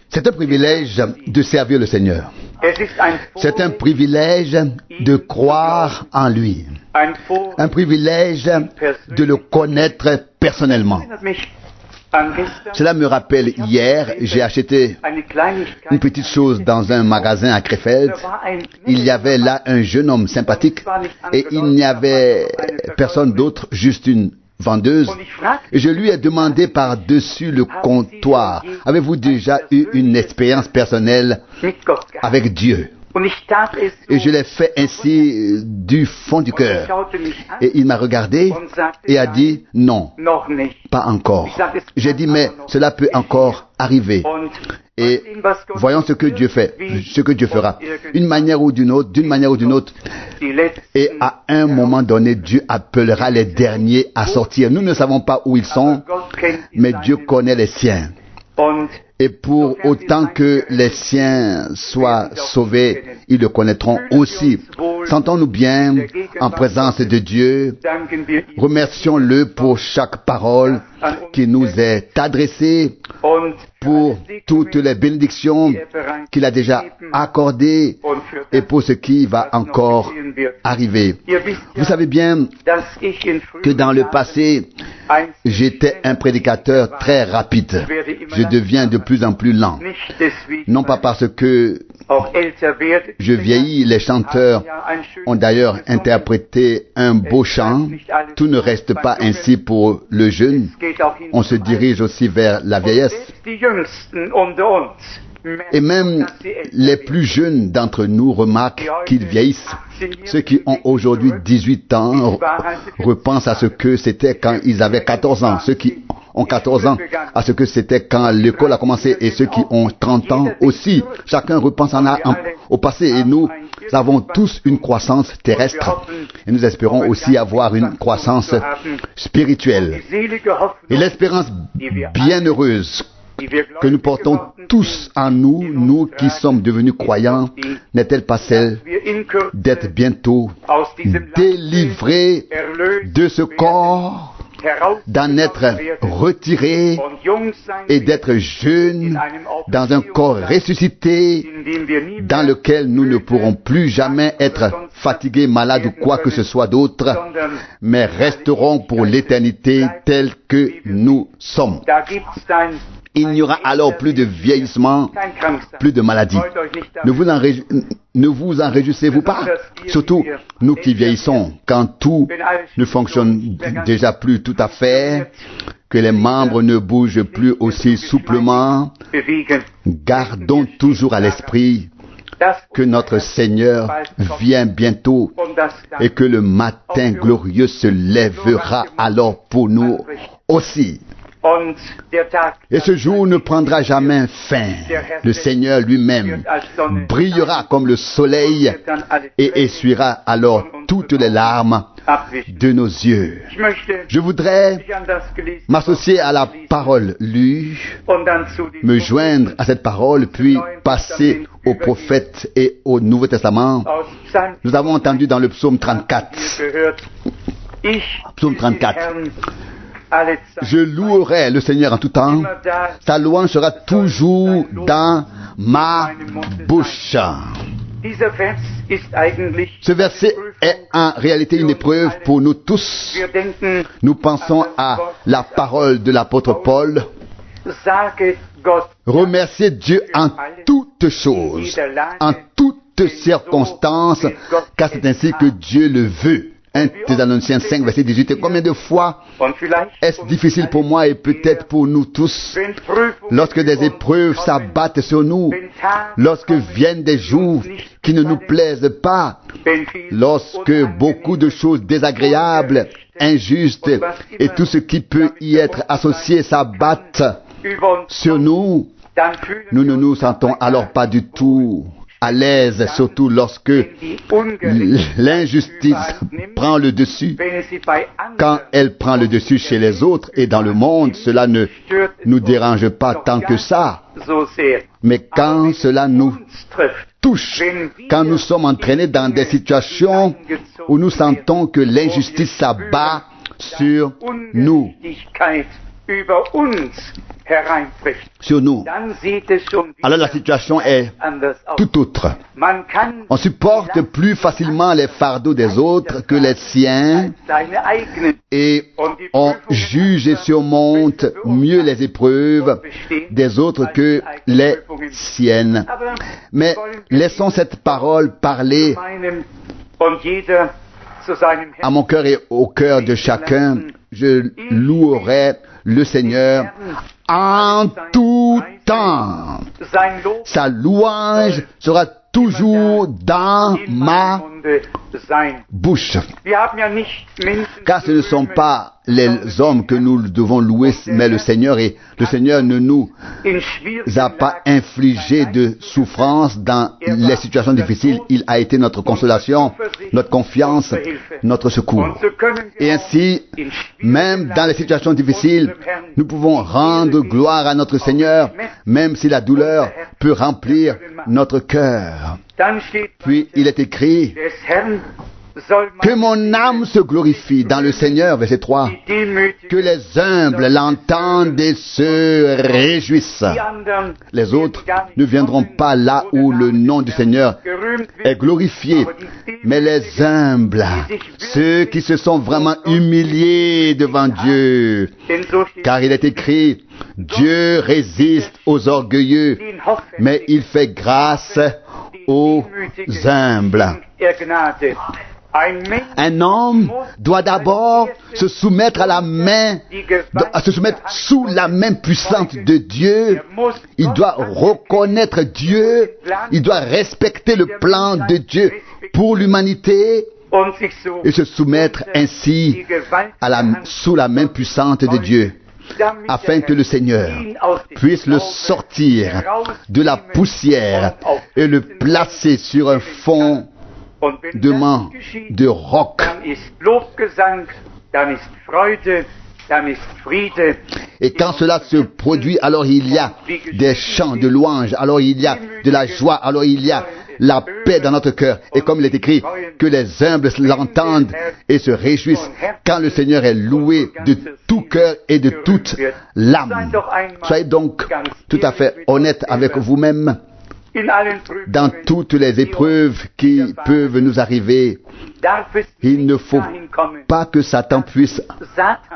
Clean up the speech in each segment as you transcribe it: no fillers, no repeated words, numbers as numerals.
C'est un privilège de servir le Seigneur. C'est un privilège de croire en lui. Un privilège de le connaître personnellement. Cela me rappelle hier, j'ai acheté une petite chose dans un magasin à Krefeld. Il y avait là un jeune homme sympathique et il n'y avait personne d'autre, juste une vendeuse. Et je lui ai demandé par-dessus le comptoir, avez-vous déjà eu une expérience personnelle avec Dieu? Et je l'ai fait ainsi du fond du cœur. Et il m'a regardé et a dit non, pas encore. J'ai dit mais cela peut encore arriver. Et voyons ce que Dieu fait, ce que Dieu fera. D'une manière ou d'une autre. Et à un moment donné, Dieu appellera les derniers à sortir. Nous ne savons pas où ils sont, mais Dieu connaît les siens. Et pour autant que les siens soient sauvés, ils le connaîtront aussi. Sentons-nous bien en présence de Dieu. Remercions-le pour chaque parole qui nous est adressée, pour toutes les bénédictions qu'il a déjà accordées et pour ce qui va encore arriver. Vous savez bien que dans le passé, j'étais un prédicateur très rapide. Je deviens de plus en plus lent. Non pas parce que je vieillis, les chanteurs ont d'ailleurs interprété un beau chant. Tout ne reste pas ainsi pour le jeune. On se dirige aussi vers la vieillesse. Et même les plus jeunes d'entre nous remarquent qu'ils vieillissent. Ceux qui ont aujourd'hui 18 ans repensent à ce que c'était quand ils avaient 14 ans. Ceux qui ont 14 ans à ce que c'était quand l'école a commencé, et ceux qui ont 30 ans aussi. Chacun repense au passé, et nous avons tous une croissance terrestre et nous espérons aussi avoir une croissance spirituelle. Et l'espérance bienheureuse que nous portons tous en nous, nous qui sommes devenus croyants, n'est-elle pas celle d'être bientôt délivrés de ce corps, d'en être retirés et d'être jeunes dans un corps ressuscité dans lequel nous ne pourrons plus jamais être fatigués, malades ou quoi que ce soit d'autre, mais resterons pour l'éternité tels que nous sommes. Il n'y aura alors plus de vieillissement, plus de maladie. Ne vous en réjouissez-vous pas? Surtout nous qui vieillissons, quand tout ne fonctionne déjà plus tout à fait, que les membres ne bougent plus aussi souplement. Gardons toujours à l'esprit que notre Seigneur vient bientôt et que le matin glorieux se lèvera alors pour nous aussi. Et ce jour ne prendra jamais fin. Le Seigneur lui-même brillera comme le soleil et essuiera alors toutes les larmes de nos yeux. Je voudrais m'associer à la parole lue, me joindre à cette parole, puis passer aux prophètes et au Nouveau Testament. Nous avons entendu dans le psaume 34. Psaume 34. Je louerai le Seigneur en tout temps. Sa louange sera toujours dans ma bouche. Ce verset est en réalité une épreuve pour nous tous. Nous pensons à la parole de l'apôtre Paul. Remerciez Dieu en toutes choses, en toutes circonstances, car c'est ainsi que Dieu le veut. 1 Thessaloniciens 5, verset 18. Et combien de fois est-ce difficile pour moi et peut-être pour nous tous, lorsque des épreuves s'abattent sur nous, lorsque viennent des jours qui ne nous plaisent pas, lorsque beaucoup de choses désagréables, injustes et tout ce qui peut y être associé s'abattent sur nous, nous ne nous sentons alors pas du tout à l'aise, surtout lorsque l'injustice prend le dessus. Quand elle prend le dessus chez les autres et dans le monde, cela ne nous dérange pas tant que ça. Mais quand cela nous touche, quand nous sommes entraînés dans des situations où nous sentons que l'injustice s'abat sur nous, sur nous, alors la situation est tout autre. On supporte plus facilement les fardeaux des autres que les siens et on juge et surmonte mieux les épreuves des autres que les siennes. Mais laissons cette parole parler à mon cœur et au cœur de chacun. Je louerai le Seigneur en tout temps. Sa louange sera toujours dans ma bouche. Car ce ne sont pas les hommes que nous devons louer, mais le Seigneur. Et le Seigneur ne nous a pas infligé de souffrance dans les situations difficiles. Il a été notre consolation, notre confiance, notre secours. Et ainsi, même dans les situations difficiles, nous pouvons rendre gloire à notre Seigneur, même si la douleur peut remplir notre cœur. Puis il est écrit que mon âme se glorifie dans le Seigneur, verset 3, que les humbles l'entendent et se réjouissent. Les autres ne viendront pas là où le nom du Seigneur est glorifié, mais les humbles, ceux qui se sont vraiment humiliés devant Dieu, car il est écrit, Dieu résiste aux orgueilleux, mais il fait grâce aux humbles. Un homme doit d'abord se soumettre à la main, se soumettre sous la main puissante de Dieu. Il doit reconnaître Dieu. Il doit respecter le plan de Dieu pour l'humanité et se soumettre ainsi sous la main puissante de Dieu, afin que le Seigneur puisse le sortir de la poussière et le placer sur un fond de roc. Et quand cela se produit, alors il y a des chants de louange, alors il y a de la joie, alors il y a la paix dans notre cœur. Et comme il est écrit, que les humbles l'entendent et se réjouissent quand le Seigneur est loué de tout cœur et de toute l'âme. Soyez donc tout à fait honnête avec vous-même. Dans toutes les épreuves qui peuvent nous arriver, il ne faut pas que Satan puisse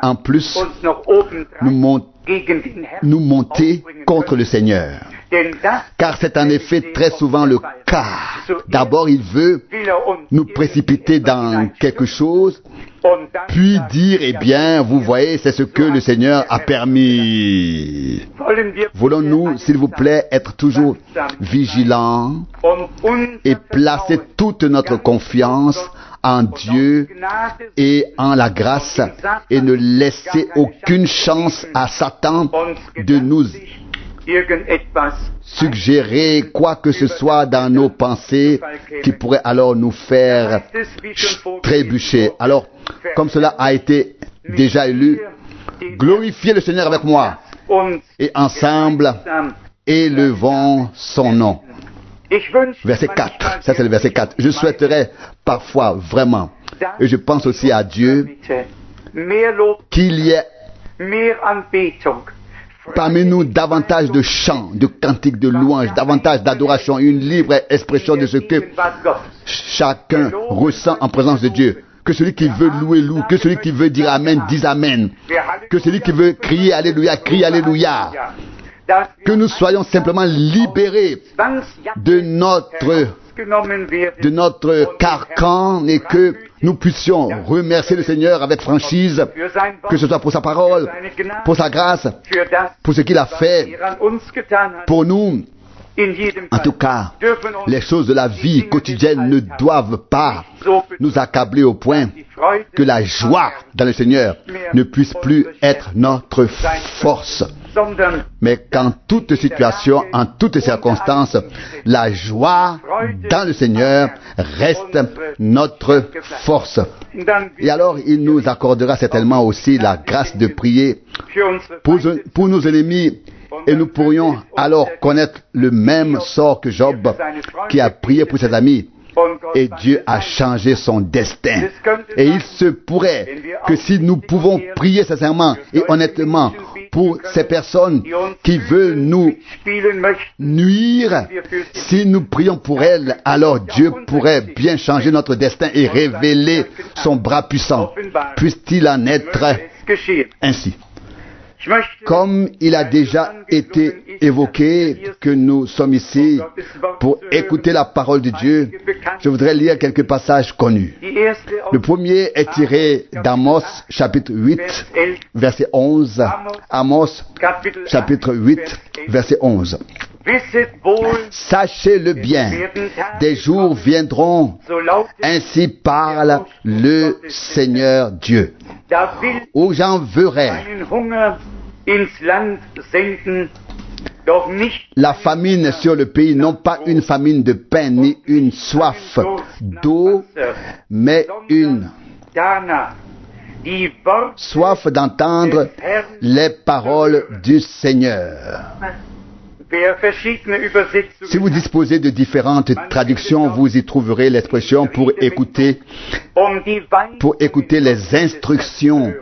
en plus nous monter contre le Seigneur. Car c'est en effet très souvent le cas. D'abord, il veut nous précipiter dans quelque chose, puis dire, eh bien, vous voyez, c'est ce que le Seigneur a permis. Voulons-nous, s'il vous plaît, être toujours vigilants et placer toute notre confiance en Dieu et en la grâce et ne laisser aucune chance à Satan de nous suggérer quoi que ce soit dans nos pensées qui pourrait alors nous faire trébucher. Alors, comme cela a été déjà lu, glorifiez le Seigneur avec moi et ensemble élevons son nom. Verset 4, ça c'est le verset 4. Je souhaiterais parfois vraiment, et je pense aussi à Dieu, qu'il y ait parmi nous davantage de chants, de cantiques, de louanges, davantage d'adoration, une libre expression de ce que chacun ressent en présence de Dieu. Que celui qui veut louer loue, que celui qui veut dire Amen dise Amen, que celui qui veut crier Alléluia crie Alléluia. Que nous soyons simplement libérés de notre carcan et que nous puissions remercier le Seigneur avec franchise, que ce soit pour sa parole, pour sa grâce, pour ce qu'il a fait pour nous. En tout cas, les choses de la vie quotidienne ne doivent pas nous accabler au point que la joie dans le Seigneur ne puisse plus être notre force. Mais qu'en toute situation, en toutes circonstances, la joie dans le Seigneur reste notre force. Et alors, il nous accordera certainement aussi la grâce de prier pour nos ennemis. Et nous pourrions alors connaître le même sort que Job, qui a prié pour ses amis. Et Dieu a changé son destin. Et il se pourrait que si nous pouvons prier sincèrement et honnêtement pour ces personnes qui veulent nous nuire, si nous prions pour elles, alors Dieu pourrait bien changer notre destin et révéler son bras puissant. Puisse-t-il en être ainsi? Comme il a déjà été évoqué que nous sommes ici pour écouter la parole de Dieu, je voudrais lire quelques passages connus. Le premier est tiré d'Amos, chapitre 8, verset 11. Amos, chapitre 8, verset 11. Sachez-le bien, des jours viendront, ainsi parle le Seigneur Dieu, où j'enverrai la famine sur le pays, non pas une famine de pain ni une soif d'eau, mais une soif d'entendre les paroles du Seigneur. Si vous disposez de différentes traductions, vous y trouverez l'expression pour écouter les instructions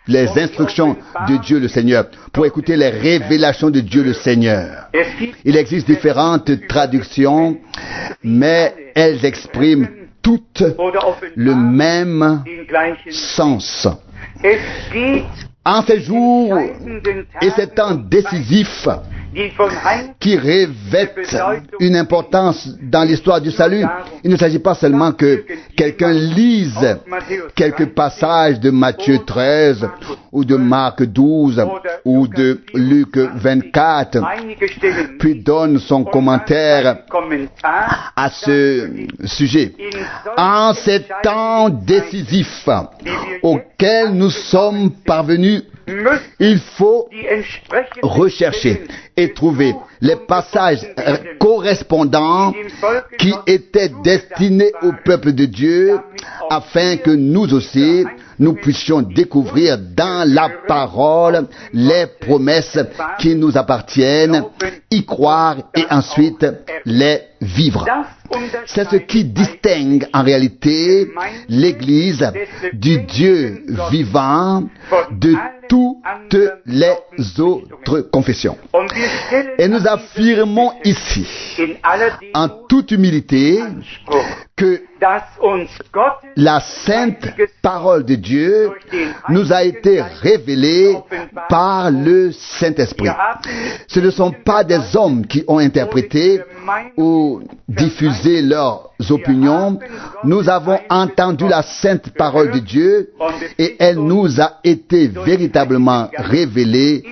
de Dieu le Seigneur, pour écouter les révélations de Dieu le Seigneur. Il existe différentes traductions, mais elles expriment toutes le même sens. En ces jours et ces temps décisifs qui revêtent une importance dans l'histoire du salut, il ne s'agit pas seulement que quelqu'un lise quelques passages de Matthieu 13 ou de Marc 12 ou de Luc 24, puis donne son commentaire à ce sujet. En ces temps décisifs auxquels nous sommes parvenus, il faut rechercher et trouver les passages correspondants qui étaient destinés au peuple de Dieu, afin que nous aussi, nous puissions découvrir dans la parole les promesses qui nous appartiennent, y croire et ensuite les vivre. C'est ce qui distingue en réalité l'Église du Dieu vivant de toutes les autres confessions. Et nous affirmons ici, en toute humilité, que la sainte parole de Dieu nous a été révélée par le Saint-Esprit. Ce ne sont pas des hommes qui ont interprété ou diffusé leurs opinions. Nous avons entendu la sainte parole de Dieu et elle nous a été véritablement révélée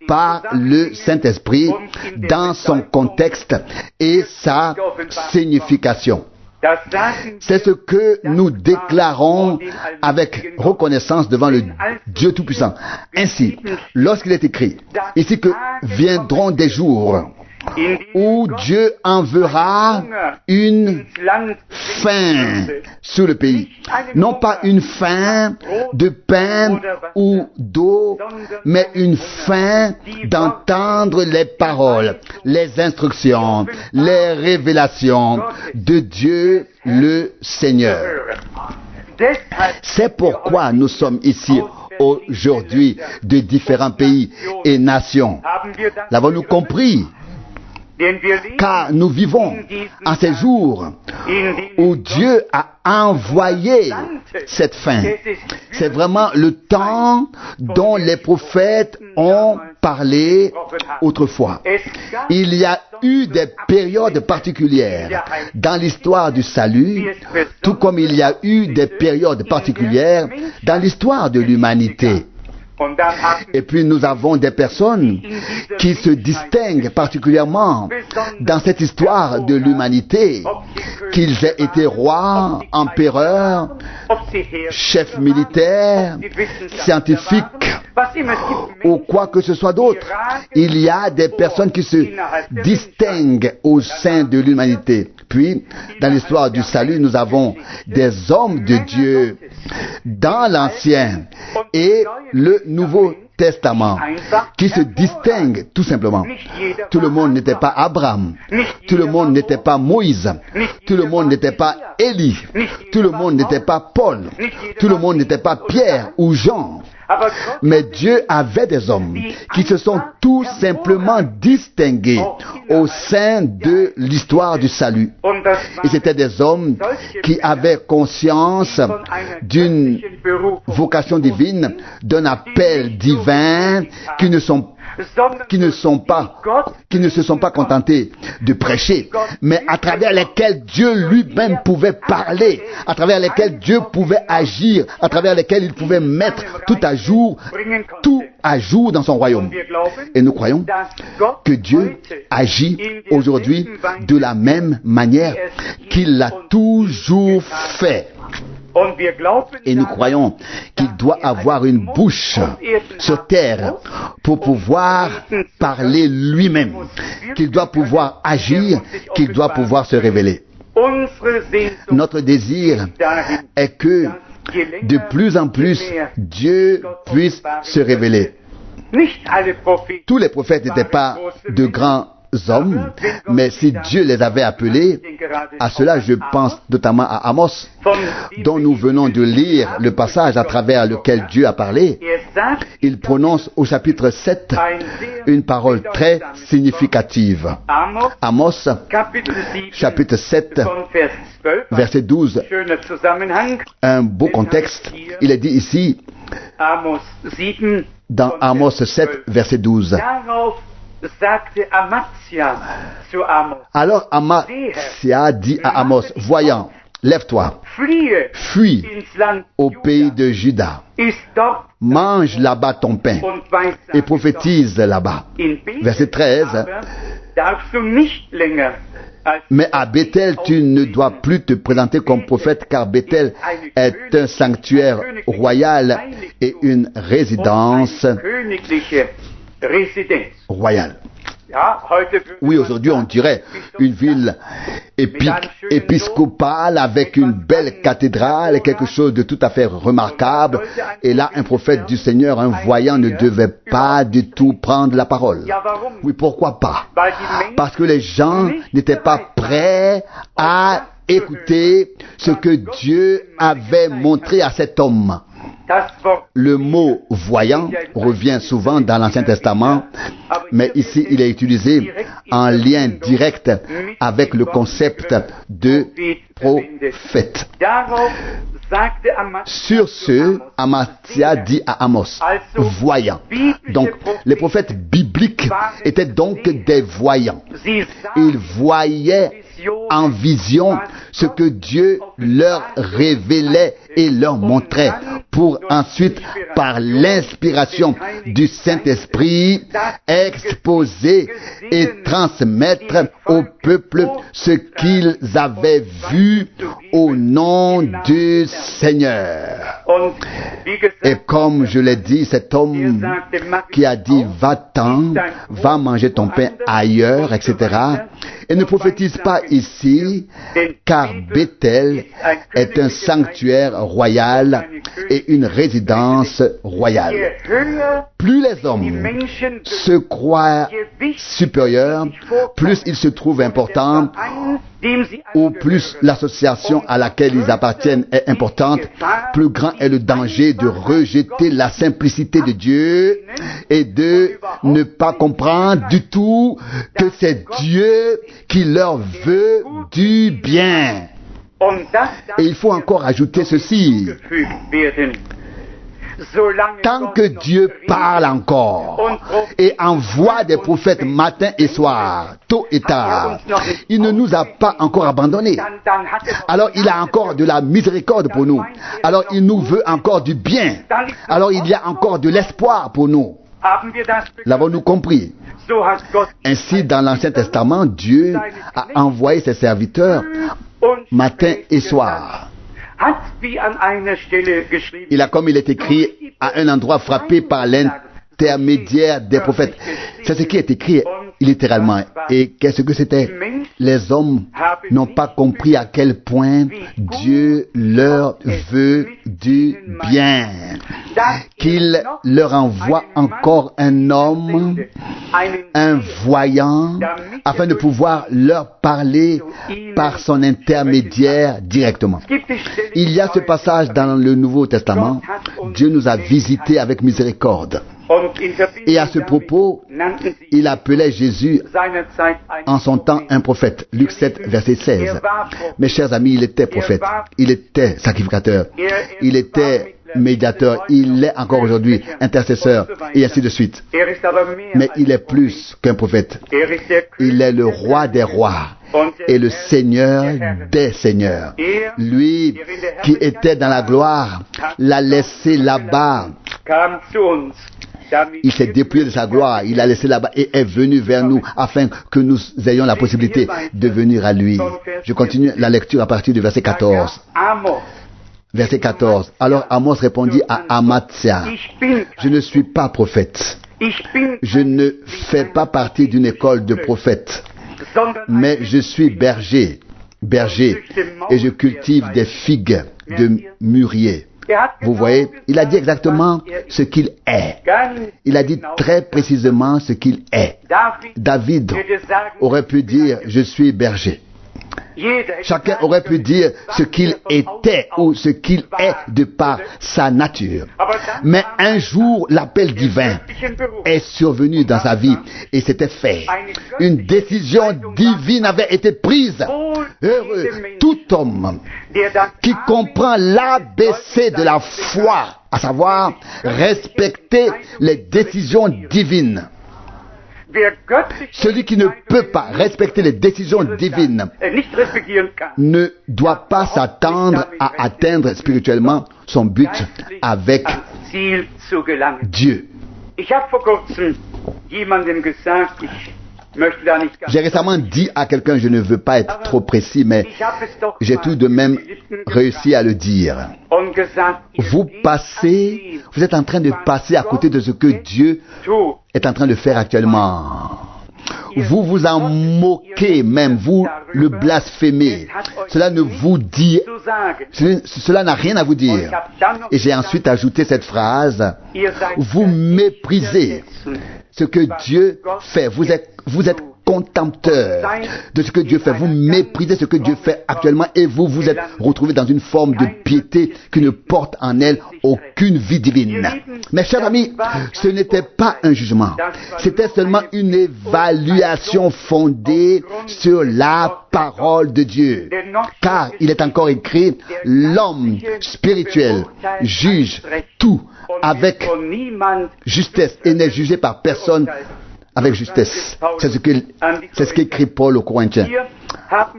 par le Saint-Esprit dans son contexte et sa signification. C'est ce que nous déclarons avec reconnaissance devant le Dieu Tout-Puissant. Ainsi, lorsqu'il est écrit ici que viendront des jours où Dieu enverra une faim sur le pays. Non pas une faim de pain ou d'eau, mais une faim d'entendre les paroles, les instructions, les révélations de Dieu le Seigneur. C'est pourquoi nous sommes ici aujourd'hui de différents pays et nations. L'avons-nous compris? Car nous vivons en ces jours où Dieu a envoyé cette fin. C'est vraiment le temps dont les prophètes ont parlé autrefois. Il y a eu des périodes particulières dans l'histoire du salut, tout comme il y a eu des périodes particulières dans l'histoire de l'humanité. Et puis nous avons des personnes qui se distinguent particulièrement dans cette histoire de l'humanité, qu'ils aient été rois, empereurs, chefs militaires, scientifiques ou quoi que ce soit d'autre. Il y a des personnes qui se distinguent au sein de l'humanité. Puis, dans l'histoire du salut, nous avons des hommes de Dieu dans l'Ancien et le Nouveau Testament qui se distinguent tout simplement. Tout le monde n'était pas Abraham, tout le monde n'était pas Moïse, tout le monde n'était pas Élie, tout le monde n'était pas Paul, tout le monde n'était pas Pierre ou Jean. Mais Dieu avait des hommes qui se sont tout simplement distingués au sein de l'histoire du salut. Et c'étaient des hommes qui avaient conscience d'une vocation divine, d'un appel divin, qui ne se sont pas contentés de prêcher, mais à travers lesquels Dieu lui-même pouvait parler, à travers lesquels Dieu pouvait agir, à travers lesquels il pouvait mettre tout à jour dans son royaume. Et nous croyons que Dieu agit aujourd'hui de la même manière qu'il l'a toujours fait. Et nous croyons qu'il doit avoir une bouche sur terre pour pouvoir parler lui-même, qu'il doit pouvoir agir, qu'il doit pouvoir se révéler. Notre désir est que de plus en plus Dieu puisse se révéler. Tous les prophètes n'étaient pas de grands hommes, mais si Dieu les avait appelés, à cela je pense notamment à Amos, dont nous venons de lire le passage à travers lequel Dieu a parlé. Il prononce au chapitre 7 une parole très significative. Amos, chapitre 7, verset 12, un beau contexte. Il est dit ici, dans Amos 7, verset 12, alors Amatsia dit à Amos, voyant, lève-toi, fuis au pays de Juda, mange là-bas ton pain et prophétise là-bas. Verset 13, mais à Bethel, tu ne dois plus te présenter comme prophète, car Bethel est un sanctuaire royal et une résidence royale. Oui, aujourd'hui on dirait une ville épiscopale avec une belle cathédrale, quelque chose de tout à fait remarquable. Et là, un prophète du Seigneur, un voyant, ne devait pas du tout prendre la parole. Oui, pourquoi pas? Parce que les gens n'étaient pas prêts à écouter ce que Dieu avait montré à cet homme. Le mot voyant revient souvent dans l'Ancien Testament, mais ici il est utilisé en lien direct avec le concept de prophète. Sur ce, Amatsia dit à Amos, voyant. Donc, les prophètes bibliques étaient donc des voyants. Ils voyaient en vision ce que Dieu leur révélait et leur montrait pour ensuite, par l'inspiration du Saint-Esprit, exposer et transmettre au peuple ce qu'ils avaient vu au nom du Seigneur. Et comme je l'ai dit, cet homme qui a dit « va-t'en, va manger ton pain ailleurs », etc., et ne prophétise pas ici, car Bethel est un sanctuaire royal et une résidence royale. Plus les hommes se croient supérieurs, plus ils se trouvent importants, ou plus l'association à laquelle ils appartiennent est importante, plus grand est le danger de rejeter la simplicité de Dieu et de ne pas comprendre du tout que c'est Dieu qui leur veut du bien. Et il faut encore ajouter ceci. Tant que Dieu parle encore et envoie des prophètes matin et soir, tôt et tard, il ne nous a pas encore abandonnés. Alors il a encore de la miséricorde pour nous. Alors il nous veut encore du bien. Alors il y a encore de l'espoir pour nous. L'avons-nous compris? Ainsi, dans l'Ancien Testament, Dieu a envoyé ses serviteurs matin et soir. Comme il est écrit à un endroit frappé par l'intermédiaire des prophètes. C'est ce qui est écrit littéralement. Et qu'est-ce que c'était? les hommes n'ont pas compris à quel point Dieu leur veut du bien, qu'il leur envoie encore un homme, un voyant, afin de pouvoir leur parler par son intermédiaire directement. Il y a ce passage dans le Nouveau Testament, Dieu nous a visités avec miséricorde. Et à ce propos, il appelait Jésus en son temps un prophète. Luc 7, verset 16. Mes chers amis, il était prophète, il était sacrificateur, il était médiateur, il est encore aujourd'hui intercesseur, et ainsi de suite. Mais il est plus qu'un prophète. Il est le roi des rois et le Seigneur des seigneurs. Lui qui était dans la gloire l'a laissé là-bas. Il s'est dépouillé de sa gloire, il l'a laissé là-bas et est venu vers nous afin que nous ayons la possibilité de venir à lui. Je continue la lecture à partir du verset 14. Verset 14. Alors Amos répondit à Amatsia, je ne suis pas prophète. Je ne fais pas partie d'une école de prophètes, mais je suis berger, et je cultive des figues de mûrier. Vous voyez, il a dit exactement ce qu'il est. Il a dit très précisément ce qu'il est. David aurait pu dire, je suis berger. Chacun aurait pu dire ce qu'il était ou ce qu'il est de par sa nature. Mais un jour, l'appel divin est survenu dans sa vie et c'était fait. Une décision divine avait été prise. Heureux tout homme qui comprend l'ABC de la foi, à savoir respecter les décisions divines. Celui qui ne peut pas respecter les décisions divines ne doit pas s'attendre à atteindre spirituellement son but avec Dieu. J'ai récemment dit à quelqu'un, je ne veux pas être trop précis, mais j'ai tout de même réussi à le dire. Vous êtes en train de passer à côté de ce que Dieu est en train de faire actuellement. Vous vous en moquez même, vous le blasphémez. Cela n'a rien à vous dire. Et j'ai ensuite ajouté cette phrase, vous méprisez ce que Dieu fait. Vous êtes contempteur de ce que Dieu fait. Vous méprisez ce que Dieu fait actuellement et vous vous êtes retrouvé dans une forme de piété qui ne porte en elle aucune vie divine. Mes chers amis, ce n'était pas un jugement. C'était seulement une évaluation fondée sur la parole de Dieu. Car il est encore écrit, l'homme spirituel juge tout avec justesse et n'est jugé par personne avec justesse. C'est ce qu'écrit Paul aux Corinthiens.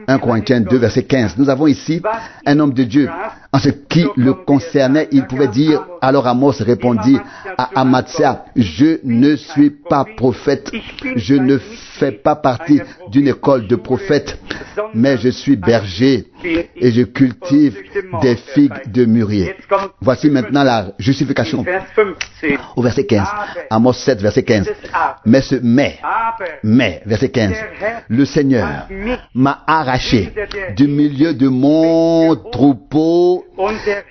1 Corinthiens 2, verset 15. Nous avons ici un homme de Dieu. En ce qui le concernait, il pouvait dire, alors Amos répondit à Amatsia, je ne suis pas prophète, je ne fais pas partie d'une école de prophètes, mais je suis berger et je cultive des figues de mûrier. Voici maintenant la justification au verset 15. Amos 7, verset 15. Mais, verset 15. Le Seigneur m'a arraché du milieu de mon troupeau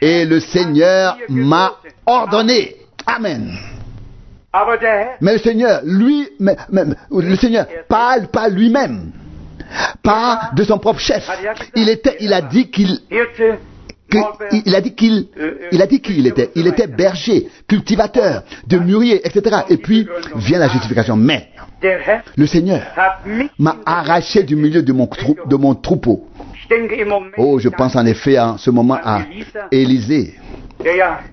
et le Seigneur m'a ordonné. Amen. Mais le Seigneur, le Seigneur parle pas lui-même, pas de son propre chef. Il a dit qui il était. Il était berger, cultivateur de mûrier, etc. Et puis vient la justification. Mais le Seigneur m'a arraché du milieu de mon troupeau. Oh, je pense en effet en ce moment à Élisée,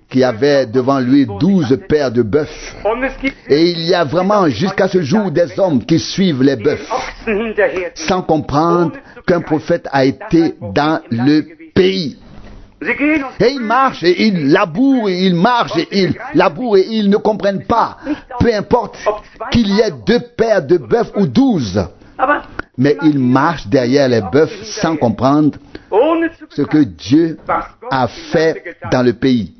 qui avait devant lui 12 paires de bœufs. Et il y a vraiment jusqu'à ce jour des hommes qui suivent les bœufs sans comprendre qu'un prophète a été dans le pays. Et ils marchent et ils labourent et ils marchent et ils labourent et ils ne comprennent pas. Peu importe qu'il y ait 2 paires de bœufs ou 12. Mais ils marchent derrière les bœufs sans comprendre ce que Dieu a fait dans le pays.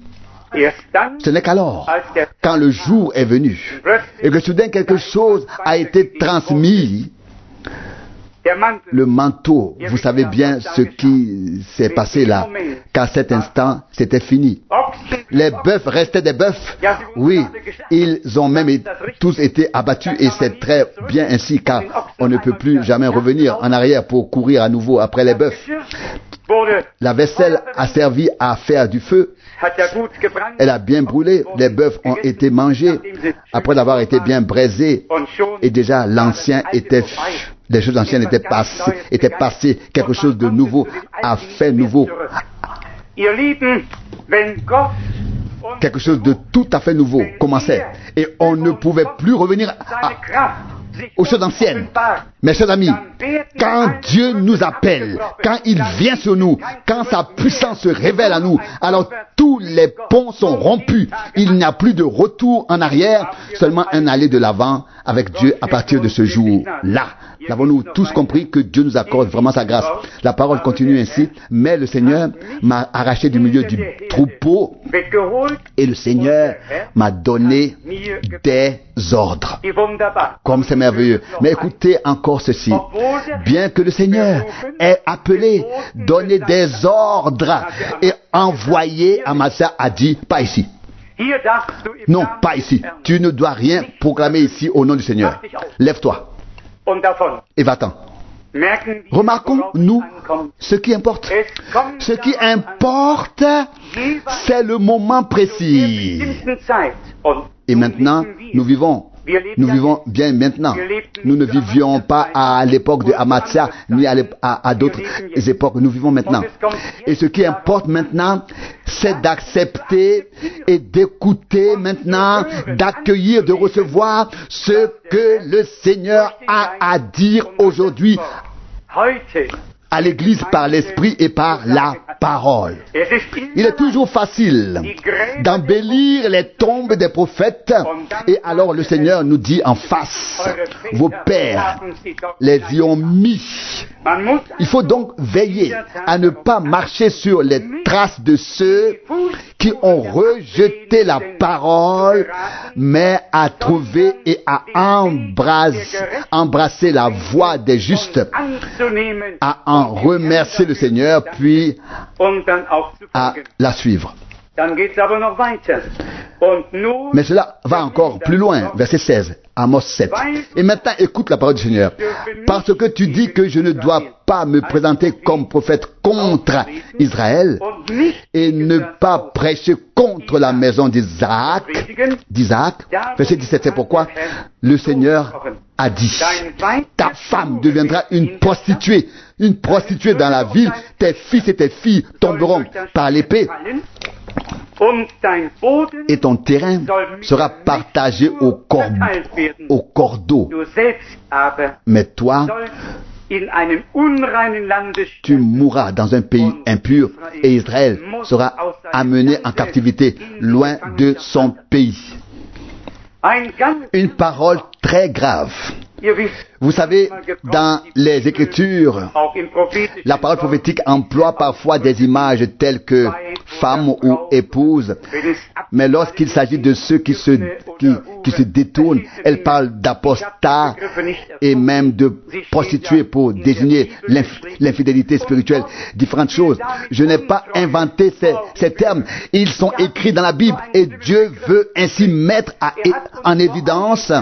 Ce n'est qu'alors, quand le jour est venu et que soudain quelque chose a été transmis, Le manteau, vous savez bien ce qui s'est passé là. Qu'à cet instant, c'était fini. Les bœufs restaient des bœufs. Oui, ils ont même tous été abattus et c'est très bien ainsi car on ne peut plus jamais revenir en arrière pour courir à nouveau après les bœufs. La vaisselle a servi à faire du feu. Elle a bien brûlé. Les bœufs ont été mangés après avoir été bien braisés. Et déjà, les choses anciennes étaient passées. Quelque chose de nouveau a fait nouveau. Quelque chose de tout à fait nouveau commençait. Et on ne pouvait plus revenir aux choses anciennes. Mes chers amis, quand Dieu nous appelle, quand il vient sur nous, quand sa puissance se révèle à nous, alors tous les ponts sont rompus. Il n'y a plus de retour en arrière, seulement un aller de l'avant avec Dieu à partir de ce jour-là. L'avons-nous tous compris que Dieu nous accorde vraiment sa grâce. La parole continue ainsi, mais le Seigneur m'a arraché du milieu du troupeau et le Seigneur m'a donné des ordres. Comme c'est merveilleux. Mais écoutez encore ceci. Bien que le Seigneur ait appelé, donné des ordres et envoyé, Amasa a dit, pas ici. Non, pas ici. Tu ne dois rien proclamer ici au nom du Seigneur. Lève-toi et va-t'en. Remarquons-nous ce qui importe. Ce qui importe, c'est le moment précis. Et maintenant, nous vivons bien maintenant. Nous ne vivions pas à l'époque de Amatzia, ni à d'autres époques. Nous vivons maintenant. Et ce qui importe maintenant, c'est d'accepter et d'écouter maintenant, d'accueillir, de recevoir ce que le Seigneur a à dire aujourd'hui à l'Église par l'Esprit et par la parole. Il est toujours facile d'embellir les tombes des prophètes et alors le Seigneur nous dit en face, vos pères les y ont mis. Il faut donc veiller à ne pas marcher sur les traces de ceux qui ont rejeté la parole, mais à trouver et à embrasser la voie des justes, à en remercier le Seigneur, puis à la suivre. Mais cela va encore plus loin, verset 16, Amos 7. Et maintenant, écoute la parole du Seigneur. Parce que tu dis que je ne dois pas me présenter comme prophète contre Israël et ne pas prêcher contre la maison d'Isaac. Verset 17, c'est pourquoi le Seigneur a dit, ta femme deviendra une prostituée dans la ville, tes fils et tes filles tomberont par l'épée. Et ton terrain sera partagé au cordeau. Mais toi, tu mourras dans un pays impur et Israël sera amené en captivité loin de son pays. Une parole très grave. Vous savez, dans les Écritures, la parole prophétique emploie parfois des images telles que femme ou épouse, mais lorsqu'il s'agit de ceux qui se détournent, elle parle d'apostats et même de prostituées pour désigner l'infidélité spirituelle, différentes choses. Je n'ai pas inventé ces termes, ils sont écrits dans la Bible et Dieu veut ainsi mettre en évidence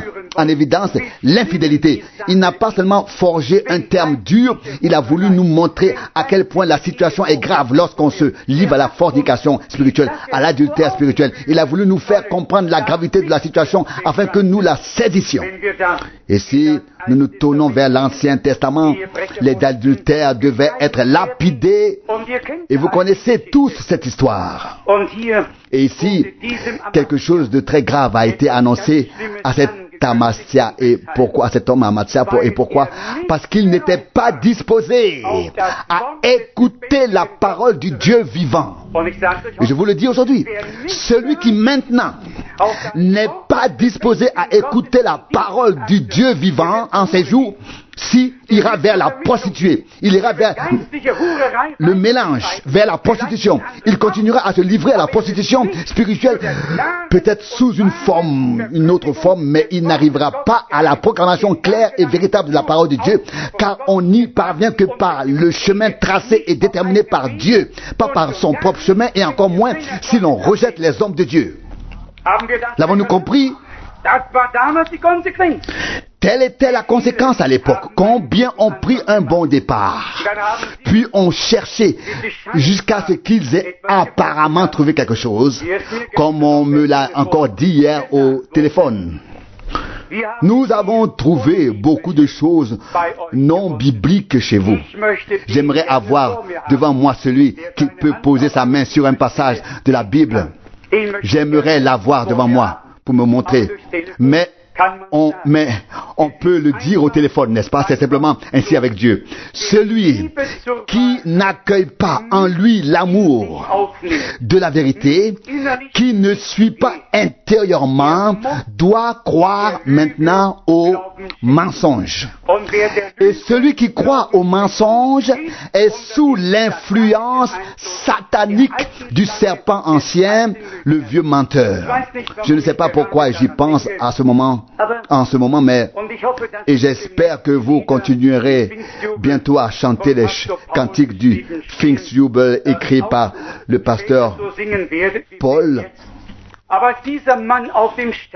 l'infidélité. Il n'a pas seulement forgé un terme dur, il a voulu nous montrer à quel point la situation est grave lorsqu'on se livre à la fornication spirituelle, à l'adultère spirituel. Il a voulu nous faire comprendre la gravité de la situation afin que nous la saisissions. Et si nous nous tournons vers l'Ancien Testament, les adultères devaient être lapidés et vous connaissez tous cette histoire. Et ici, quelque chose de très grave a été annoncé à cet Amatzia. Et pourquoi cet homme Amatzia? Et pourquoi? Parce qu'il n'était pas disposé à écouter la parole du Dieu vivant. Et je vous le dis aujourd'hui, celui qui maintenant n'est pas disposé à écouter la parole du Dieu vivant en ces jours, si ira vers la prostituée, il ira vers le mélange, vers la prostitution. Il continuera à se livrer à la prostitution spirituelle, peut-être sous une autre forme, mais il n'arrivera pas à la proclamation claire et véritable de la parole de Dieu, car on n'y parvient que par le chemin tracé et déterminé par Dieu, pas par son propre chemin, et encore moins si l'on rejette les hommes de Dieu. L'avons-nous compris? Telle était la conséquence à l'époque. Combien ont pris un bon départ, puis ont cherché jusqu'à ce qu'ils aient apparemment trouvé quelque chose, comme on me l'a encore dit hier au téléphone. Nous avons trouvé beaucoup de choses non bibliques chez vous. J'aimerais avoir devant moi celui qui peut poser sa main sur un passage de la Bible. J'aimerais l'avoir devant moi pour me montrer. Mais on peut le dire au téléphone, n'est-ce pas? C'est simplement ainsi avec Dieu. Celui qui n'accueille pas en lui l'amour de la vérité, qui ne suit pas intérieurement, doit croire maintenant au mensonge. Et celui qui croit au mensonge est sous l'influence satanique du serpent ancien, le vieux menteur. Je ne sais pas pourquoi j'y pense en ce moment, mais et j'espère que vous continuerez bientôt à chanter les cantiques du Pfingstjubel écrits par le pasteur Paul.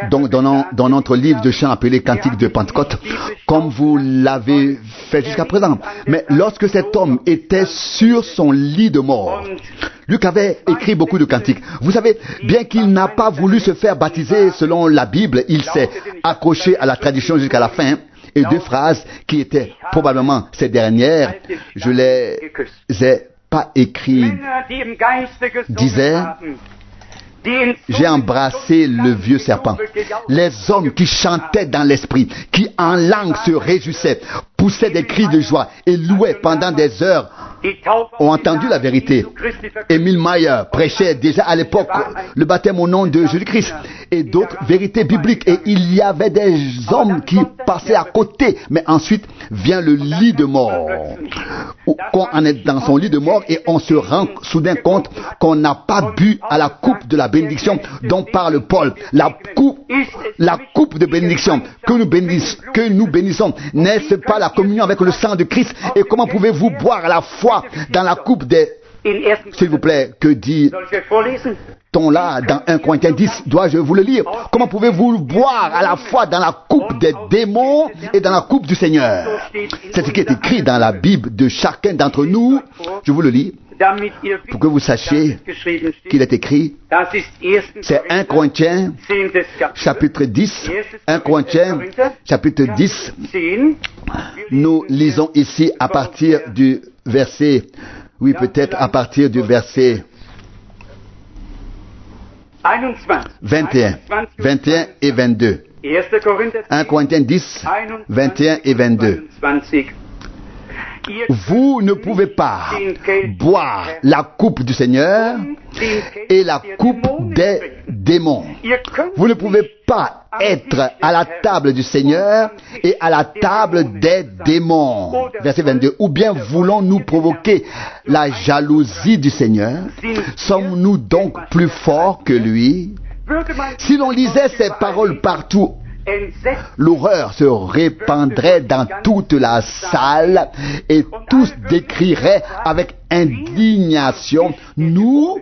Donc dans notre livre de chants appelé Cantique de Pentecôte, comme vous l'avez fait jusqu'à présent. Mais lorsque cet homme était sur son lit de mort, Luc avait écrit beaucoup de cantiques. Vous savez, bien qu'il n'a pas voulu se faire baptiser selon la Bible, il s'est accroché à la tradition jusqu'à la fin. Et deux phrases qui étaient probablement ces dernières, je les ai pas écrites, disaient: j'ai embrassé le vieux serpent. Les hommes qui chantaient dans l'esprit, qui en langue se réjouissaient, poussaient des cris de joie et louaient pendant des heures, ont entendu la vérité. Émile Mayer prêchait déjà à l'époque le baptême au nom de Jésus-Christ et d'autres vérités bibliques. Et il y avait des hommes qui passaient à côté. Mais ensuite vient le lit de mort. Quand on est dans son lit de mort et on se rend soudain compte qu'on n'a pas bu à la coupe de la bénédiction dont parle Paul. La coupe de bénédiction que nous bénissons, n'est-ce pas la communion avec le sang de Christ? Et comment pouvez-vous boire à la fois dans la coupe des... S'il vous plaît, que dit-on là dans 1 Corinthiens 10? Dois-je vous le lire? Comment pouvez-vous boire à la fois dans la coupe des démons et dans la coupe du Seigneur? C'est ce qui est écrit dans la Bible de chacun d'entre nous. Je vous le lis pour que vous sachiez qu'il est écrit. C'est 1 Corinthiens chapitre 10. 1 Corinthiens chapitre 10. Nous lisons ici à partir du verset, oui, peut-être à partir du verset 21 et 22. 1 Corinthiens 10, 21 et 22. Vous ne pouvez pas boire la coupe du Seigneur et la coupe des démons. Vous ne pouvez pas être à la table du Seigneur et à la table des démons. Verset 22. Ou bien voulons-nous provoquer la jalousie du Seigneur? Sommes-nous donc plus forts que lui? Si l'on lisait ces paroles partout, l'horreur se répandrait dans toute la salle et tous décrieraient avec indignation: nous,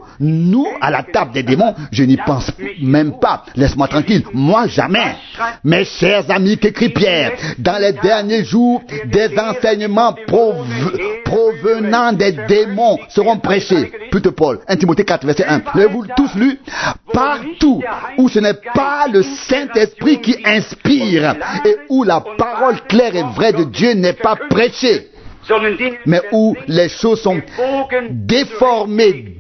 à la table des démons, je n'y pense même pas. Laisse-moi tranquille. Moi, jamais. Mes chers amis, qu'écrit Pierre, dans les derniers jours, des enseignements provenant des démons seront prêchés. Plutôt Paul, 1 Timothée 4, verset 1. L'avez-vous tous lu? Partout où ce n'est pas le Saint-Esprit qui inspire et où la parole claire et vraie de Dieu n'est pas prêchée, mais où les choses sont déformées,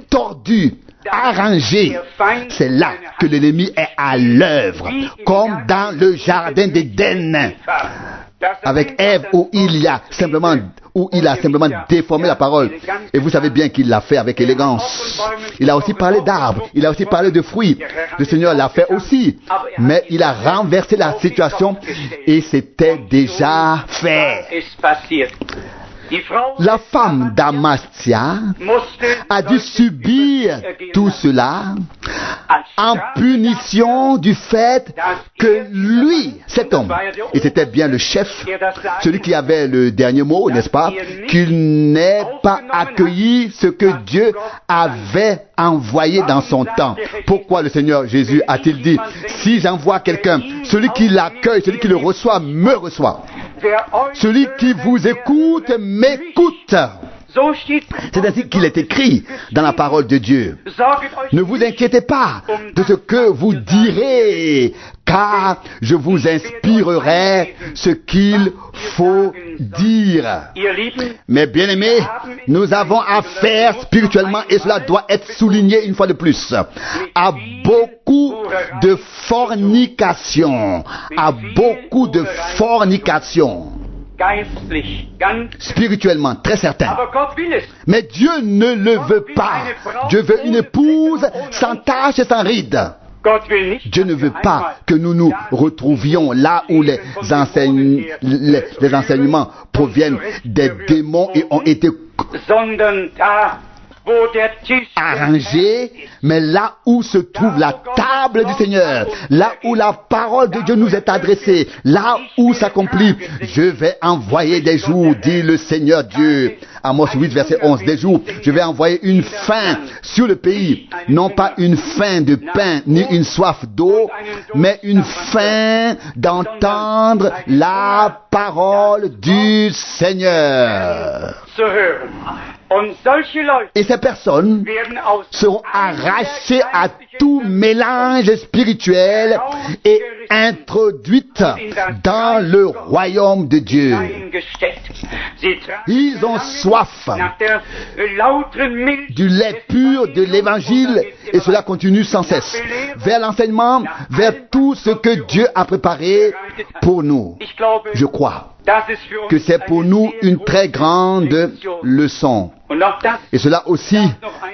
tordues, arrangées, c'est là que l'ennemi est à l'œuvre, comme dans le jardin d'Éden avec Ève, où il y a simplement où il a simplement déformé la parole. Et vous savez bien qu'il l'a fait avec élégance. Il a aussi parlé d'arbres, il a aussi parlé de fruits. Le Seigneur l'a fait aussi. Mais il a renversé la situation et c'était déjà fait. La femme d'Amastia a dû subir tout cela en punition du fait que lui, cet homme, et c'était bien le chef, celui qui avait le dernier mot, n'est-ce pas, qu'il n'ait pas accueilli ce que Dieu avait envoyé dans son temps. Pourquoi le Seigneur Jésus a-t-il dit, si j'envoie quelqu'un, celui qui l'accueille, celui qui le reçoit, me reçoit. Celui qui vous écoute, m'écoute. C'est ainsi qu'il est écrit dans la parole de Dieu. Ne vous inquiétez pas de ce que vous direz, car je vous inspirerai ce qu'il faut dire. Mais bien aimés, nous avons affaire spirituellement, et cela doit être souligné une fois de plus, à beaucoup de fornication, spirituellement, très certain. Mais Dieu ne le veut pas. Dieu veut une épouse sans tache et sans ride. Dieu ne veut pas que nous nous retrouvions là où les enseignements proviennent des démons et ont été arrangé, mais là où se trouve la table du Seigneur, là où la parole de Dieu nous est adressée, là où s'accomplit, je vais envoyer des jours, dit le Seigneur Dieu. Amos 8, verset 11, des jours, je vais envoyer une faim sur le pays, non pas une faim de pain, ni une soif d'eau, mais une faim d'entendre la parole du Seigneur. Et ces personnes seront arrachées à tout mélange spirituel et introduites dans le royaume de Dieu. Ils ont soif du lait pur de l'évangile et cela continue sans cesse vers l'enseignement, vers tout ce que Dieu a préparé pour nous. Je crois que c'est pour nous une très grande leçon. Et cela aussi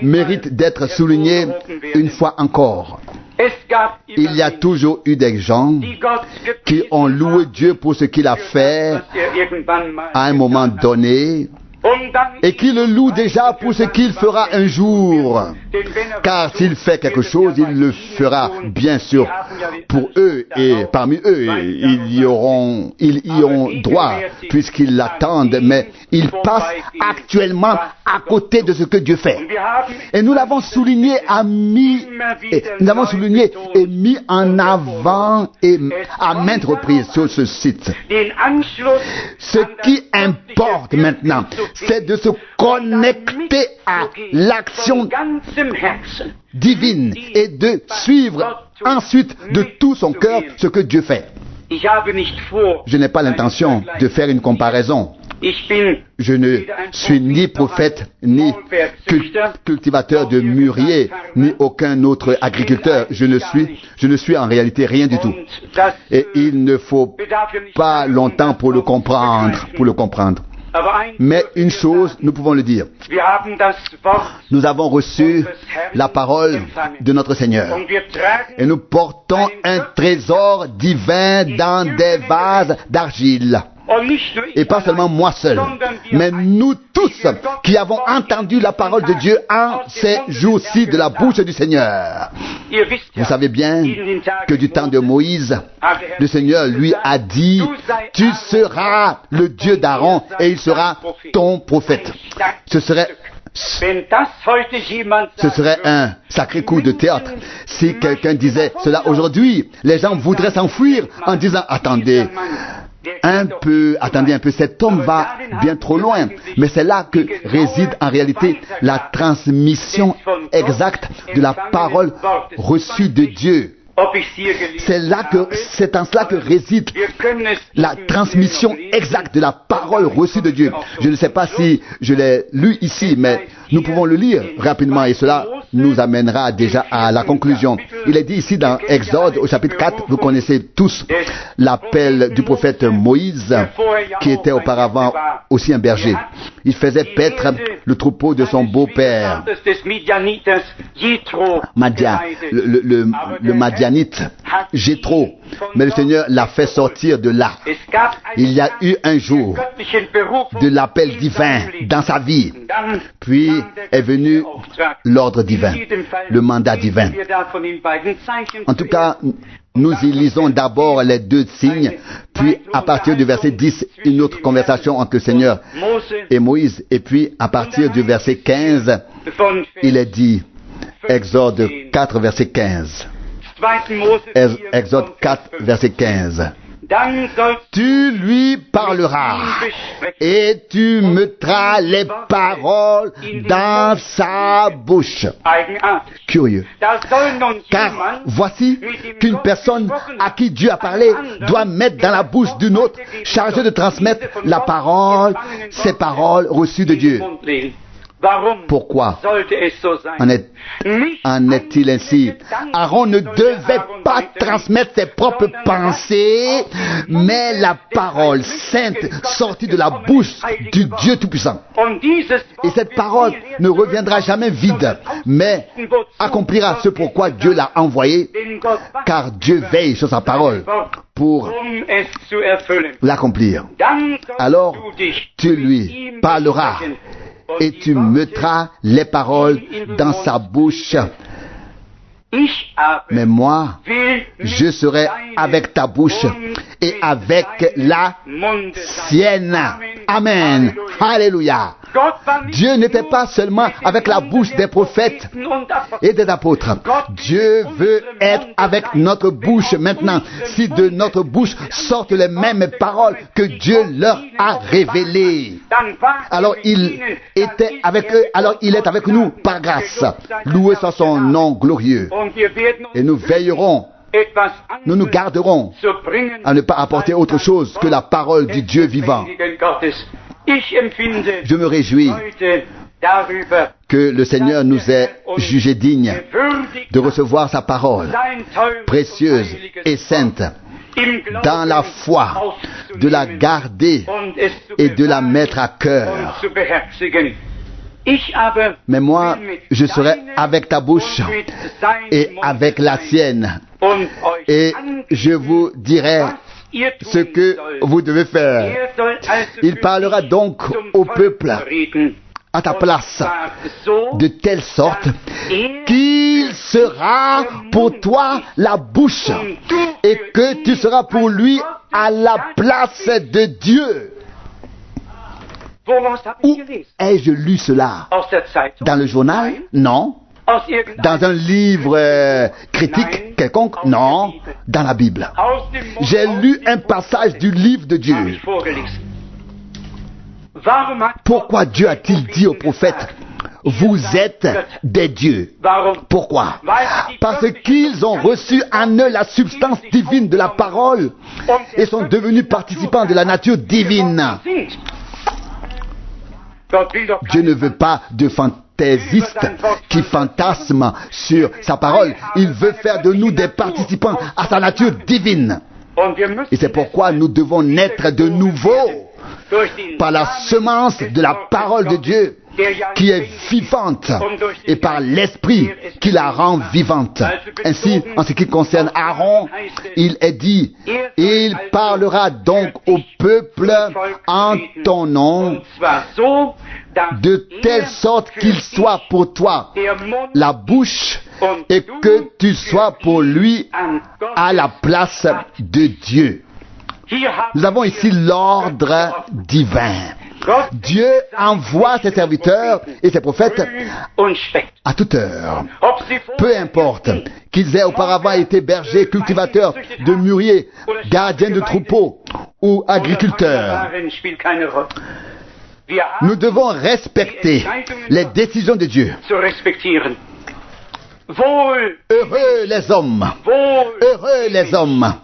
mérite d'être souligné une fois encore. Il y a toujours eu des gens qui ont loué Dieu pour ce qu'il a fait à un moment donné et qui le louent déjà pour ce qu'il fera un jour. Car s'il fait quelque chose, il le fera bien sûr pour eux et parmi eux, ils y auront droit puisqu'ils l'attendent, mais ils passent actuellement à côté de ce que Dieu fait. Et nous l'avons souligné et mis en avant et à maintes reprises sur ce site. Ce qui importe maintenant, c'est de se connecter à l'action divine et de suivre ensuite de tout son cœur ce que Dieu fait. Je n'ai pas l'intention de faire une comparaison. Je ne suis ni prophète, ni cultivateur de mûrier, ni aucun autre agriculteur. Je ne suis en réalité rien du tout. Et il ne faut pas longtemps pour le comprendre. Mais une chose, nous pouvons le dire. Nous avons reçu la parole de notre Seigneur. Et nous portons un trésor divin dans des vases d'argile. Et pas seulement moi seul, mais nous tous qui avons entendu la parole de Dieu en ces jours-ci de la bouche du Seigneur. Vous savez bien que du temps de Moïse, le Seigneur lui a dit, tu seras le Dieu d'Aaron et il sera ton prophète. Ce serait un sacré coup de théâtre. Si quelqu'un disait cela aujourd'hui, les gens voudraient s'enfuir en disant, attendez un peu, cet homme va bien trop loin. Mais c'est là que réside en réalité la transmission exacte de la parole reçue de Dieu. C'est en cela que réside la transmission exacte de la parole reçue de Dieu. Je ne sais pas si je l'ai lu ici, mais nous pouvons le lire rapidement et cela nous amènera déjà à la conclusion. Il est dit ici dans Exode au chapitre 4, vous connaissez tous l'appel du prophète Moïse, qui était auparavant aussi un berger. Il faisait paître le troupeau de son beau-père, le Madianite, Jéthro. Mais le Seigneur l'a fait sortir de là. Il y a eu un jour de l'appel divin dans sa vie. Puis est venu l'ordre divin, le mandat divin. En tout cas, nous y lisons d'abord les deux signes, puis à partir du verset 10, une autre conversation entre le Seigneur et Moïse. Et puis à partir du verset 15, il est dit, Exode 4, verset 15. Exode 4, verset 15. Tu lui parleras et tu mettras les paroles dans sa bouche. Curieux. Car voici qu'une personne à qui Dieu a parlé doit mettre dans la bouche d'une autre, chargée de transmettre la parole, ces paroles reçues de Dieu. Pourquoi en est-il ainsi? Aaron ne devait pas transmettre ses propres pensées, mais la parole sainte sortie de la bouche du Dieu Tout-Puissant. Et cette parole ne reviendra jamais vide, mais accomplira ce pourquoi Dieu l'a envoyé, car Dieu veille sur sa parole pour l'accomplir. Alors tu lui parleras et tu mettras les paroles dans sa bouche. Mais moi, je serai avec ta bouche et avec la sienne. Amen. Alléluia. Dieu n'était pas seulement avec la bouche des prophètes et des apôtres. Dieu veut être avec notre bouche maintenant. Si de notre bouche sortent les mêmes paroles que Dieu leur a révélées, alors il était avec eux, alors il est avec nous par grâce. Loué soit son nom glorieux. Et nous veillerons, nous nous garderons à ne pas apporter autre chose que la parole du Dieu vivant. Je me réjouis que le Seigneur nous ait jugés dignes de recevoir sa parole précieuse et sainte, dans la foi, de la garder et de la mettre à cœur. Mais moi, je serai avec ta bouche et avec la sienne. Et je vous dirai ce que vous devez faire. Il parlera donc au peuple à ta place, de telle sorte qu'il sera pour toi la bouche et que tu seras pour lui à la place de Dieu. Où ai-je lu cela? Dans le journal? Non. Dans un livre critique quelconque? Non. Dans la Bible. J'ai lu un passage du livre de Dieu. Pourquoi Dieu a-t-il dit aux prophètes, vous êtes des dieux? Pourquoi? Parce qu'ils ont reçu en eux la substance divine de la parole et sont devenus participants de la nature divine. Dieu ne veut pas de fantaisistes qui fantasment sur sa parole. Il veut faire de nous des participants à sa nature divine. Et c'est pourquoi nous devons naître de nouveau par la semence de la parole de Dieu qui est vivante et par l'esprit qui la rend vivante. Ainsi, en ce qui concerne Aaron, il est dit, il parlera donc au peuple en ton nom, de telle sorte qu'il soit pour toi la bouche et que tu sois pour lui à la place de Dieu. Nous avons ici l'ordre divin. Dieu envoie ses serviteurs et ses prophètes à toute heure. Peu importe qu'ils aient auparavant été bergers, cultivateurs de mûriers, gardiens de troupeaux ou agriculteurs. Nous devons respecter les décisions de Dieu. Heureux les hommes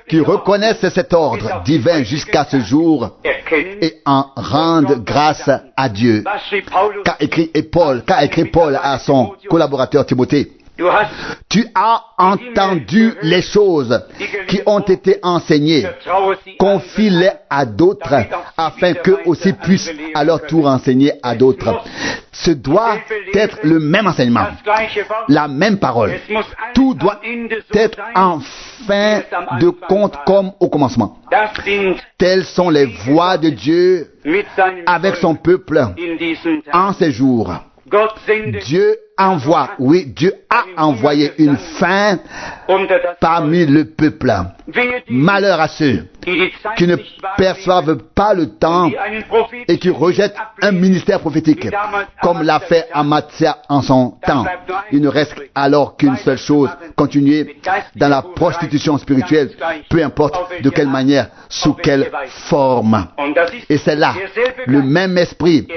qui reconnaissent cet ordre divin jusqu'à ce jour et en rendent grâce à Dieu. Qu'a écrit Paul à son collaborateur Timothée? Tu as entendu les choses qui ont été enseignées. Confie-les à d'autres afin qu'eux aussi puissent à leur tour enseigner à d'autres. Ce doit être le même enseignement, la même parole. Tout doit être en fin de compte comme au commencement. Telles sont les voies de Dieu avec son peuple en ces jours. Dieu envoie, oui, Dieu a envoyé une fin parmi le peuple. Malheur à ceux qui ne perçoivent pas le temps et qui rejettent un ministère prophétique, comme l'a fait Amathia en son temps. Il ne reste alors qu'une seule chose, continuer dans la prostitution spirituelle, peu importe de quelle manière, sous quelle forme. Et c'est là le même esprit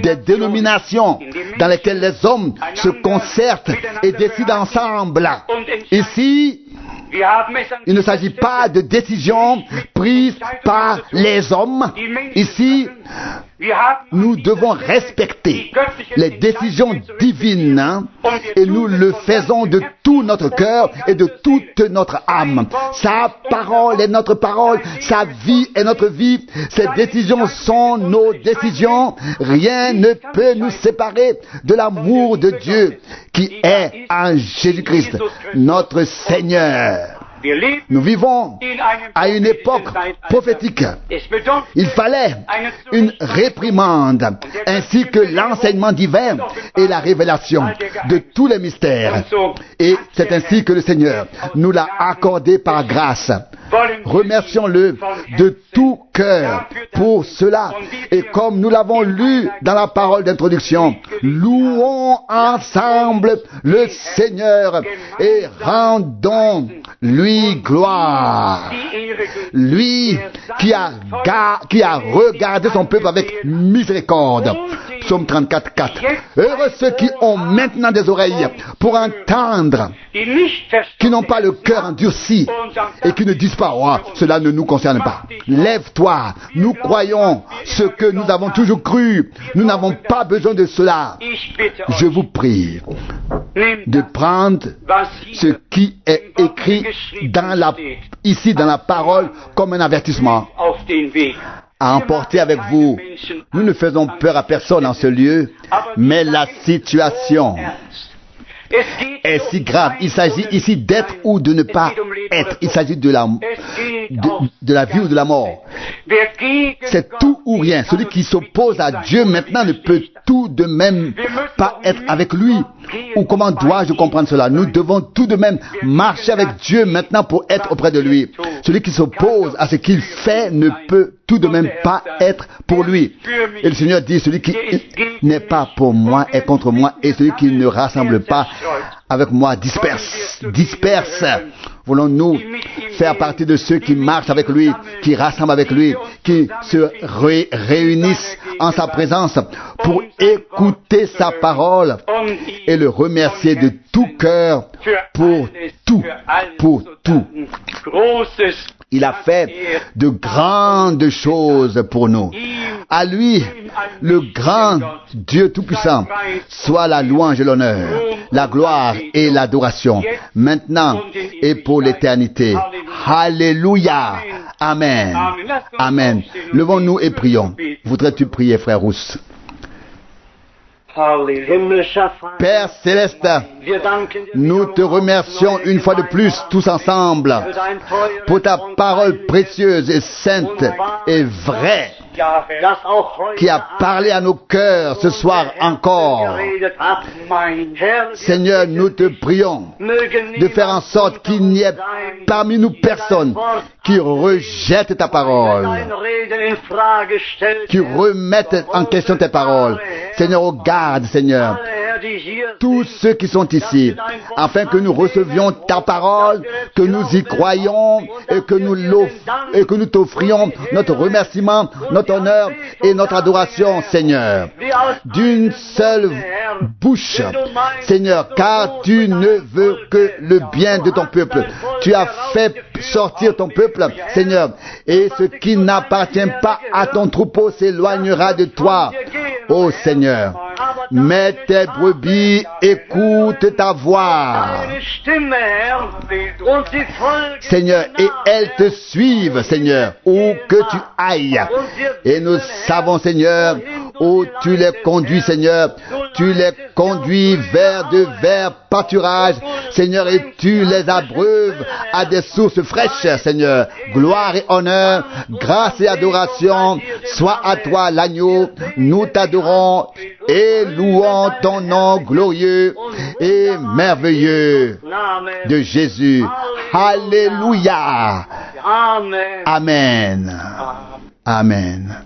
des dénominations dans lesquelles les hommes se concertent et décident ensemble. Ici, il ne s'agit pas de décisions prises par les hommes. Ici, nous devons respecter les décisions divines et nous le faisons de tout notre cœur et de toute notre âme. Sa parole est notre parole, sa vie est notre vie. Ces décisions sont nos décisions. Rien ne peut nous séparer de l'amour de Dieu qui est en Jésus-Christ, notre Seigneur. Nous vivons à une époque prophétique. Il fallait une réprimande ainsi que l'enseignement divin et la révélation de tous les mystères. Et c'est ainsi que le Seigneur nous l'a accordé par grâce. Remercions-le de tout cœur pour cela. Et comme nous l'avons lu dans la parole d'introduction, louons ensemble le Seigneur et rendons-lui gloire. Lui qui a regardé son peuple avec miséricorde. Psaume 34, 4. Heureux ceux qui ont maintenant des oreilles pour entendre, qui n'ont pas le cœur endurci et qui ne disent pas, oh, cela ne nous concerne pas. Lève-toi, nous croyons ce que nous avons toujours cru. Nous n'avons pas besoin de cela. Je vous prie de prendre ce qui est écrit ici dans la parole comme un avertissement à emporter avec vous. Nous ne faisons peur à personne en ce lieu, mais la situation est si grave. Il s'agit ici d'être ou de ne pas être. Il s'agit de la vie ou de la mort. C'est tout ou rien. Celui qui s'oppose à Dieu maintenant ne peut tout de même pas être avec lui. Ou comment dois-je comprendre cela? Nous devons tout de même marcher avec Dieu maintenant pour être auprès de lui. Celui qui s'oppose à ce qu'il fait ne peut tout de même pas être pour lui. Et le Seigneur dit, celui qui n'est pas pour moi est contre moi, et celui qui ne rassemble pas avec moi disperse. Voulons-nous faire partie de ceux qui marchent avec lui, qui rassemblent avec lui, qui se réunissent en sa présence pour écouter sa parole et le remercier de tout cœur pour tout. Il a fait de grandes choses pour nous. À lui, le grand Dieu Tout-Puissant, soit la louange et l'honneur, la gloire et l'adoration, maintenant et pour l'éternité. Alléluia. Amen. Amen. Levons-nous et prions. Voudrais-tu prier, frère Rousse? Père Céleste, nous te remercions une fois de plus, tous ensemble, pour ta parole précieuse et sainte et vraie, qui a parlé à nos cœurs ce soir encore. Seigneur, nous te prions de faire en sorte qu'il n'y ait parmi nous personne qui rejette ta parole, qui remette en question tes paroles. Seigneur, oh garde, Seigneur, tous ceux qui sont ici, afin que nous recevions ta parole, que nous y croyions et que nous t'offrions notre remerciement, notre honneur et notre adoration, Seigneur, d'une seule bouche, Seigneur, car tu ne veux que le bien de ton peuple. Tu as fait sortir ton peuple, Seigneur, et ce qui n'appartient pas à ton troupeau s'éloignera de toi, ô Seigneur. Mais tes brebis écoutent ta voix, Seigneur, et elles te suivent, Seigneur, où que tu ailles. Et nous savons, Seigneur, où tu les conduis, Seigneur. Tu les conduis vers de verts pâturages, Seigneur, et tu les abreuves à des sources fraîches, Seigneur. Gloire et honneur, grâce et adoration, soit à toi l'agneau. Nous t'adorons et louons ton nom glorieux et merveilleux de Jésus. Alléluia. Amen. Amen.